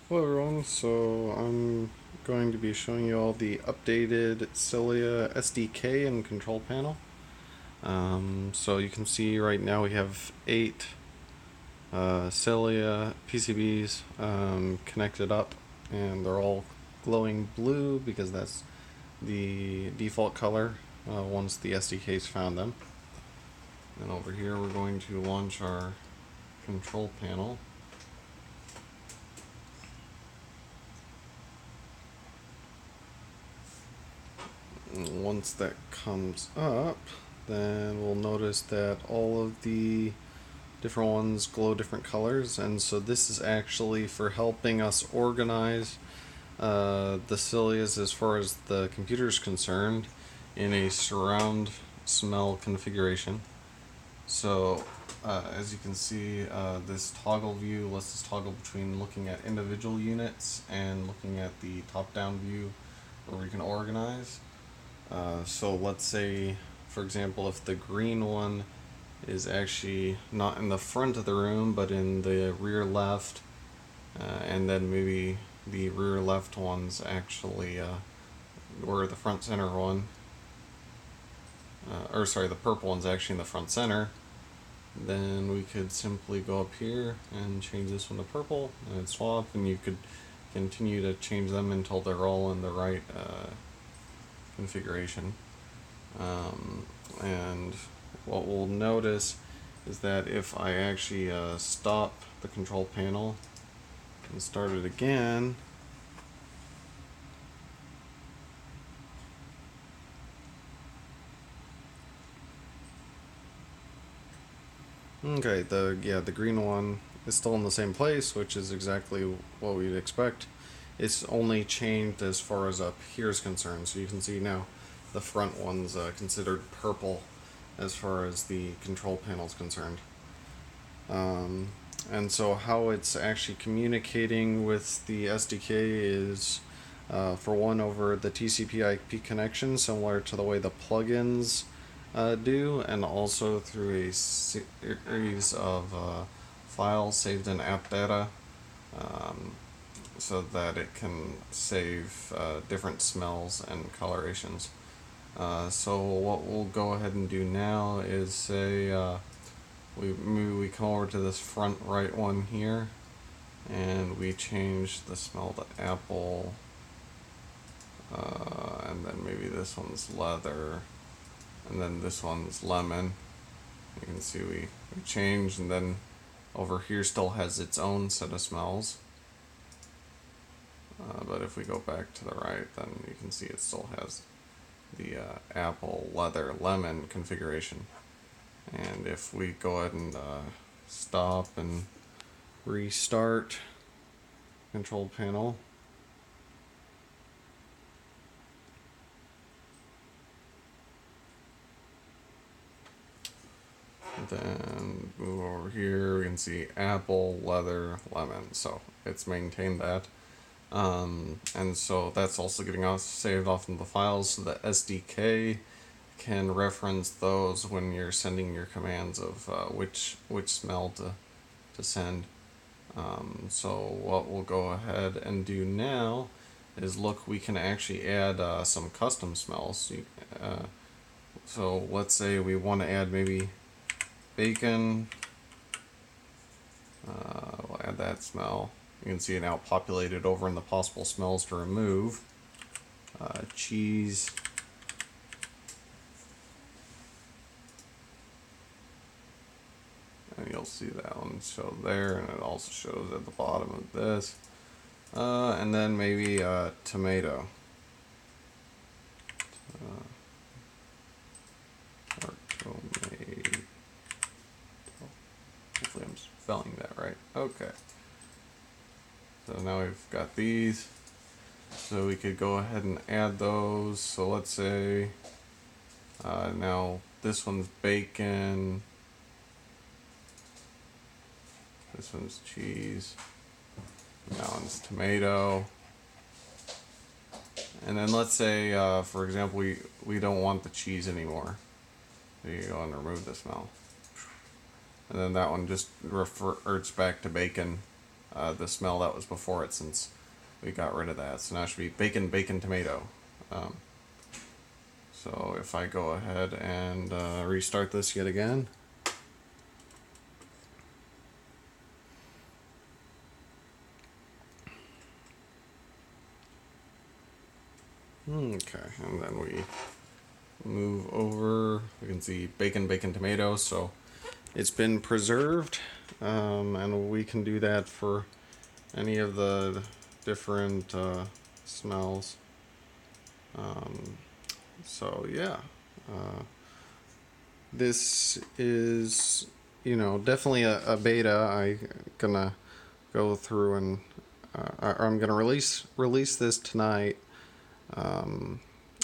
Hello everyone, so I'm going to be showing you all the updated Cilia SDK and control panel. So you can see right now we have 8 Cilia PCBs connected up, and they're all glowing blue because that's the default color once the SDKs found them. And over here we're going to launch our control panel. Once that comes up, then we'll notice that all of the different ones glow different colors, and so this is actually for helping us organize the Cilias as far as the computer is concerned in a surround smell configuration. So as you can see, this toggle view lets us toggle between looking at individual units and looking at the top-down view where we can organize. So let's say, for example, if the green one is actually not in the front of the room but in the rear left, and then maybe the rear left one's actually, or the front center one, or sorry, the purple one's actually in the front center, then we could simply go up here and change this one to purple and swap, and you could continue to change them until they're all in the right configuration. And what we'll notice is that if I actually stop the control panel and start it again, okay, the green one is still in the same place, which is exactly what we'd expect. It's only changed as far as up here is concerned, so you can see now the front one's considered purple as far as the control panel is concerned. And so how it's actually communicating with the SDK is, for one, over the TCP/IP connection, similar to the way the plugins do, and also through a series of files saved in app data, so that it can save different smells and colorations. So what we'll go ahead and do now is say we come over to this front right one here, and we change the smell to apple, and then maybe this one's leather, and then this one's lemon. You can see we change, and then over here still has its own set of smells. But if we go back to the right, then you can see it still has the apple, leather, lemon configuration. And if we go ahead and stop and restart control panel, then move over here, we can see apple, leather, lemon. So it's maintained that. And so that's also getting us saved off in the files, so the SDK can reference those when you're sending your commands of which smell to send. So what we'll go ahead and do now is look, we can actually add some custom smells. So let's say we want to add maybe bacon. We'll add that smell. You can see it now populated over in the possible smells to remove. Cheese. And you'll see that one show there, and it also shows at the bottom of this. And then maybe tomato. Or tomato. Hopefully I'm spelling that right. Okay. So now we've got these. So we could go ahead and add those. So let's say now this one's bacon. This one's cheese. That one's tomato. And then let's say, for example, we don't want the cheese anymore. So you go and remove the smell. And then that one just reverts back to bacon the smell that was before it, since we got rid of that. So now it should be bacon, bacon, tomato. So if I go ahead and restart this yet again. Okay, and then we move over. We can see bacon, bacon, tomato. So it's been preserved, and we can do that for any of the different smells. So yeah, this is, definitely a beta. I gonna go through and I'm gonna release this tonight.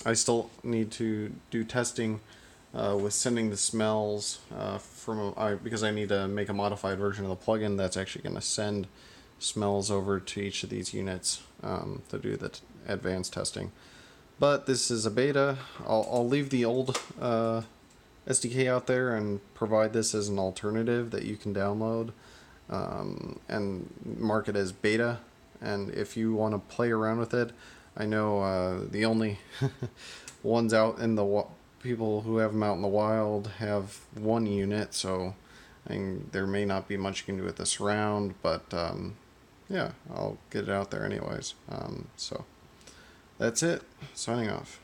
I still need to do testing with sending the smells because I need to make a modified version of the plugin that's actually going to send smells over to each of these units to do the advanced testing. But this is a beta. I'll leave the old SDK out there and provide this as an alternative that you can download and mark it as beta. And if you want to play around with it, I know the only ones out in the people who have them out in the wild have one unit, so there may not be much you can do with the surround, but yeah, I'll get it out there anyways. So that's it. Signing off.